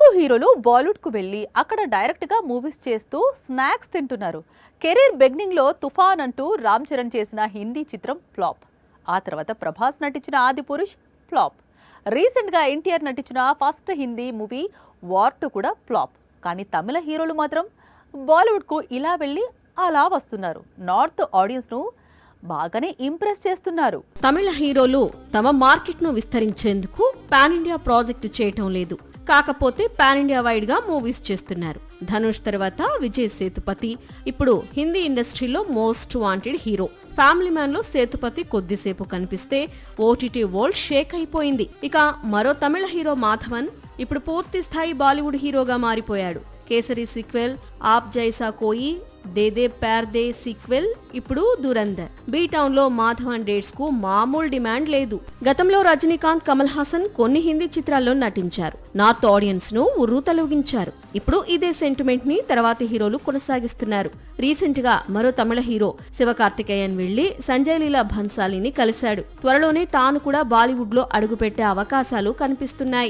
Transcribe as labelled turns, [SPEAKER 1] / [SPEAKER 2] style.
[SPEAKER 1] తెలుగు హీరోలు బాలీవుడ్కు వెళ్ళి అక్కడ డైరెక్ట్గా మూవీస్ చేస్తూ స్నాక్స్ తింటున్నారు. కెరీర్ బిగినింగ్లో తుఫాన్ అంటూ రామ్ చరణ్ చేసిన హిందీ చిత్రం ఫ్లాప్. ఆ తర్వాత ప్రభాస్ నటించిన ఆదిపురుష్ ఫ్లాప్. రీసెంట్గా ఎన్టీఆర్ నటించిన ఫస్ట్ హిందీ మూవీ వార్ 2 కూడా ఫ్లాప్. కానీ తమిళ హీరోలు మాత్రం బాలీవుడ్కు ఇలా వెళ్ళి అలా వస్తున్నారు. నార్త్ ఆడియన్స్ను బాగానే ఇంప్రెస్ చేస్తున్నారు.
[SPEAKER 2] తమిళ హీరోలు తమ మార్కెట్ను విస్తరించేందుకు పాన్ ఇండియా ప్రాజెక్టు చేయటం లేదు. కాకపోతే పాన్ ఇండియా వైడ్ గా మూవీస్ చేస్తున్నారు. ధనుష్ తర్వాత విజయ్ సేతుపతి ఇప్పుడు హిందీ ఇండస్ట్రీలో most wanted hero. Family man లో సేతుపతి కొద్దిసేపు కనిపిస్తే ఓటీటీ వరల్డ్ షేక్ అయిపోయింది. ఇక మరో తమిళ హీరో మాధవన్ ఇప్పుడు పూర్తి స్థాయి బాలీవుడ్ హీరోగా మారిపోయాడు. కేసరి సీక్వెల్, ఆప్ జైసా కోయి, దే ప్యార్ దే సీక్వెల్, ఇప్పుడు దురందర్. బీ టౌన్ లో మాధవన్ డేట్స్ కు మామూలు డిమాండ్ లేదు. గతంలో రజనీకాంత్, కమల్ హాసన్ కొన్ని హిందీ చిత్రాల్లో నటించారు. నార్త్ ఆడియన్స్ ను ఉర్రూతలూగించారు. ఇప్పుడు ఇదే సెంటిమెంట్ ని తర్వాతి హీరోలు కొనసాగిస్తున్నారు. రీసెంట్ గా మరో తమిళ హీరో శివకార్తికేయన్ వెళ్లి సంజయ్ లీలా భన్సాలీని కలిశాడు. త్వరలోనే తాను కూడా బాలీవుడ్ లో అడుగుపెట్టే అవకాశాలు కనిపిస్తున్నాయి.